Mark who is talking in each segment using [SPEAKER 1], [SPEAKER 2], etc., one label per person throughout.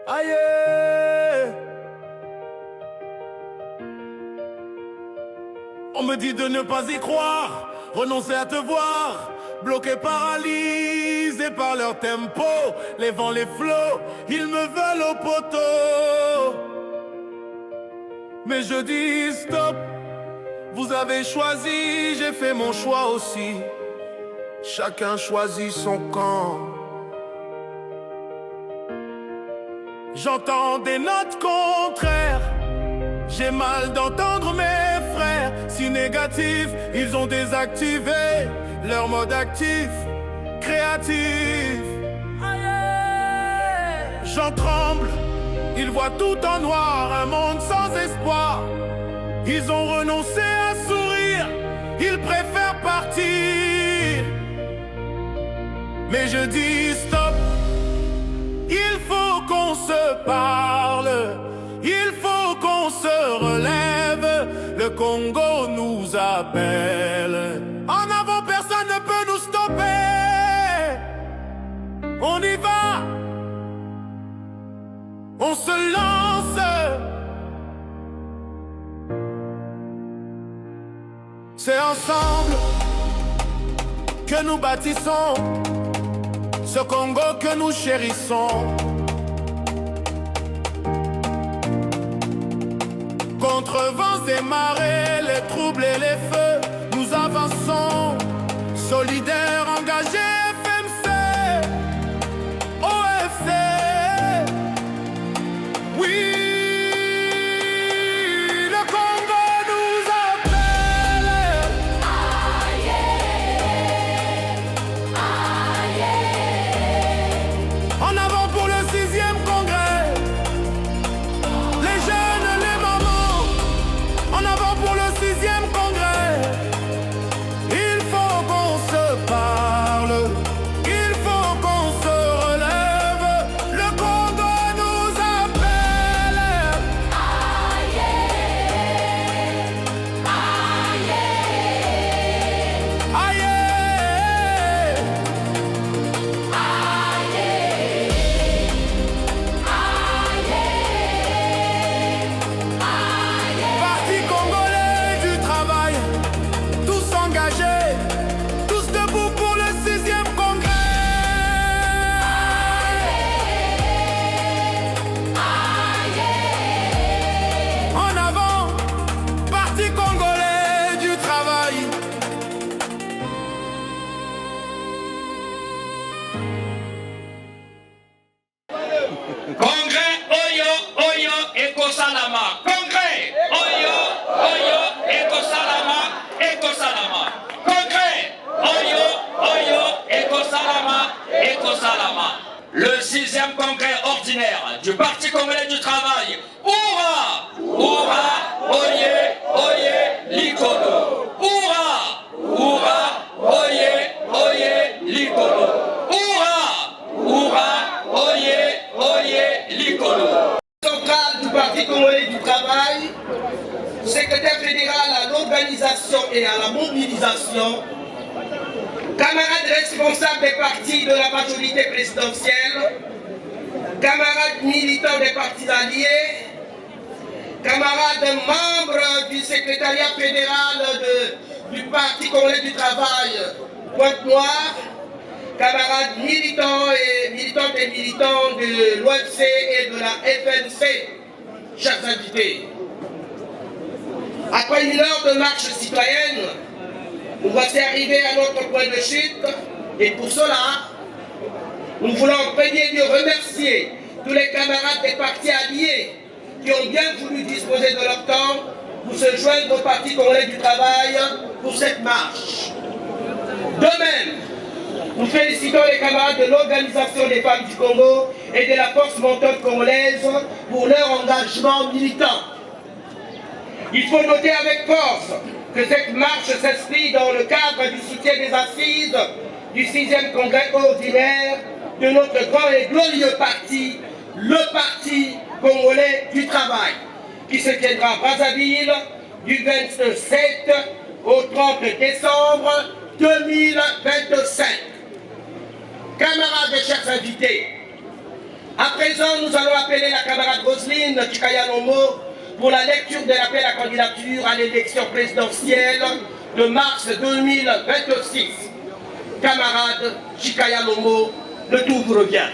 [SPEAKER 1] Aïe. On me dit de ne pas y croire, renoncer à te voir, bloqué, paralysé par leur tempo. Les vents, les flots, ils me veulent au poteau. Mais je dis stop, vous avez choisi, j'ai fait mon choix aussi. Chacun choisit son camp. J'entends des notes contraires, j'ai mal d'entendre mes frères. Si négatifs, ils ont désactivé leur mode actif, créatif. J'en tremble, ils voient tout en noir, un monde sans espoir. Ils ont renoncé à sourire, ils préfèrent partir. Mais je dis stop, il faut qu'on se parle, il faut qu'on se relève. Le Congo nous appelle. En avant, personne ne peut nous stopper. On y va, on se lance. C'est ensemble que nous bâtissons ce Congo que nous chérissons. Contre vents et marées, les troubles et les feux, nous avançons, solidaires, engagés, FMC, OFC. Oui.
[SPEAKER 2] Congrès Oyo Oyo Eko Salama. Congrès Oyo Oyo Eko Salama Eko Salama. Congrès Oyo Oyo Eko Salama Eko Salama. Le 6e congrès ordinaire du Parti congolais du travail. Oura Oura Oye Oye Likolo. Oura Oura Oye Oye Likolo. Oura Oura Oye Oye Likolo.
[SPEAKER 3] Centrale du Parti congolais du travail, secrétaire fédéral à l'organisation et à la mobilisation, camarades responsables des partis de la majorité présidentielle, camarades militants des partis alliés, camarades membres du secrétariat fédéral du Parti congolais du travail Pointe-Noire, camarades militants et militantes et militants de l'OFC et de la FNC, chers invités. Après une heure de marche citoyenne, nous voici arrivés à notre point de chute et pour cela, nous voulons en premier lieu remercier tous les camarades des partis alliés qui ont bien voulu disposer de leur temps pour se joindre au Parti congolais du travail pour cette marche. De même, nous félicitons les camarades de l'Organisation des femmes du Congo et de la force montante congolaise pour leur engagement militant. Il faut noter avec force que cette marche s'inscrit dans le cadre du soutien des assises du 6e congrès ordinaire de notre grand et glorieux parti, le Parti congolais du travail, qui se tiendra à Brazzaville du 27 au 30 décembre 2025. Camarades et chers invités, À présent, nous allons appeler la camarade Roselyne Chikaya-Lomo pour la lecture de l'appel à candidature à l'élection présidentielle de mars 2026. Camarade Chikaya-Lomo, le tour vous revient.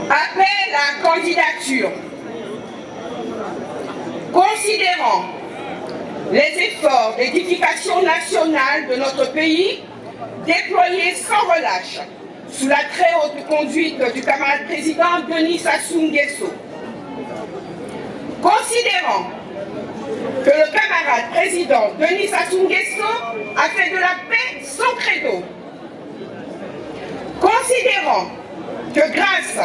[SPEAKER 4] Appel à candidature. Considérant les efforts d'édification nationale de notre pays déployés sans relâche sous la très haute conduite du camarade président Denis Sassou Nguesso. Considérant que le camarade président Denis Sassou Nguesso a fait de la paix son credo. Considérant que grâce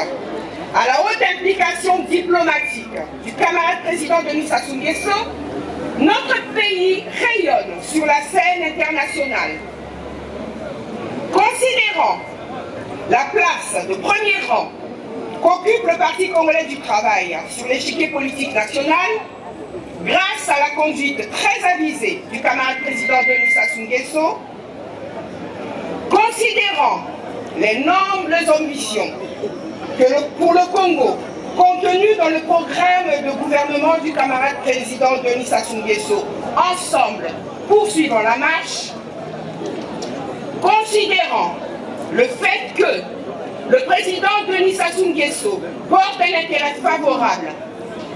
[SPEAKER 4] à la haute implication diplomatique du camarade président Denis Sassou Nguesso, notre pays rayonne sur la scène internationale. Considérant la place de premier rang qu'occupe le Parti congolais du travail sur l'échiquier politique national, grâce à la conduite très avisée du camarade président Denis Sassou Nguesso, considérant les nobles ambitions pour le Congo, contenues dans le programme de gouvernement du camarade président Denis Sassou Nguesso, ensemble poursuivant la marche, considérant le fait que le président Denis Sassou Nguesso porte un intérêt favorable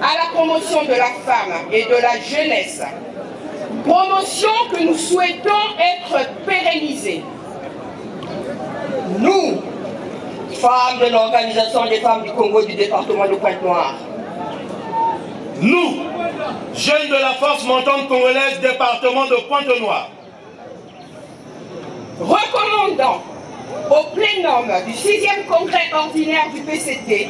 [SPEAKER 4] à la promotion de la femme et de la jeunesse, promotion que nous souhaitons être pérennisée. Nous, femmes de l'Organisation des femmes du Congo du département de Pointe-Noire,
[SPEAKER 1] Nous, jeunes de la force montante congolaise département de Pointe-Noire,
[SPEAKER 4] recommandant au plénum du 6e congrès ordinaire du PCT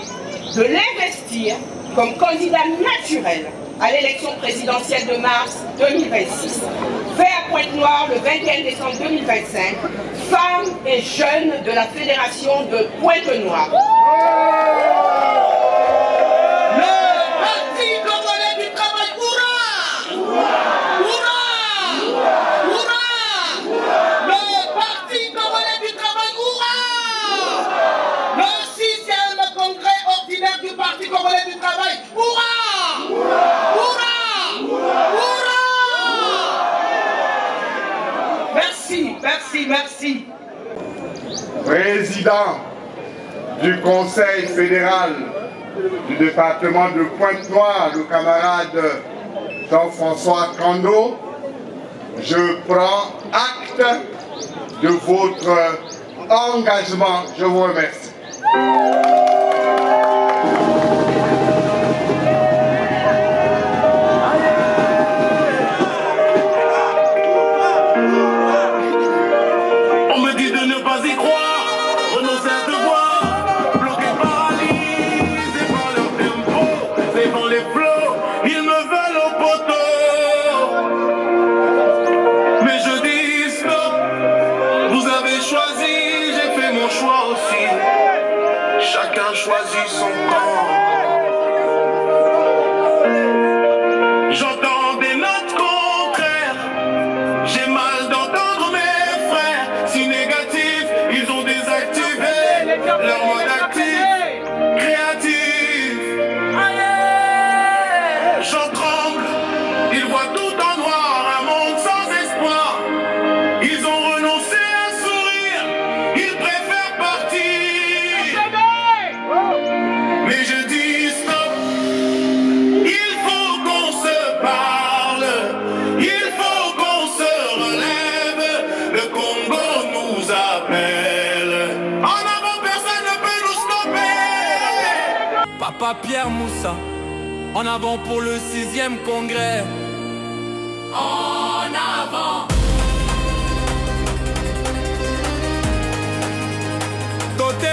[SPEAKER 4] de l'investir comme candidat naturel à l'élection présidentielle de mars 2026, fait à Pointe-Noire le 21 décembre 2025, femmes et jeunes de la Fédération de Pointe-Noire.
[SPEAKER 3] Le Parti congolais du travail, hurrah! Hurrah! Hurrah! Le Parti congolais du travail, hurrah! Le 6e congrès ordinaire du Parti congolais du travail, hurrah! Hurrah! Hurrah! Merci, merci, merci.
[SPEAKER 5] Président du Conseil fédéral du département de Pointe-Noire, le camarade Jean-François Kando, je prends acte de votre engagement. Je vous remercie.
[SPEAKER 1] on me dit de ne pas y croire, renoncer à devoir, bloqué, paralysé par leur tempo, c'est dans les flots, ils me veulent au poteau. Mais je dis stop, vous avez choisi, j'ai fait mon choix aussi, chacun choisit son camp. J'entends des notes contraires, j'ai mal d'entendre mes frères. Si négatifs, ils ont désactivé leur mode actif, créatif. J'en tremble, ils voient tout en noir, un monde sans espoir. Ils ont renoncé à sourire, ils préfèrent partir. Mais je dis stop, il faut qu'on se parle, il faut qu'on se relève, le Congo nous appelle. En avant, personne ne peut nous stopper. Papa Pierre Moussa, en avant pour le 6e congrès. En avant. Côté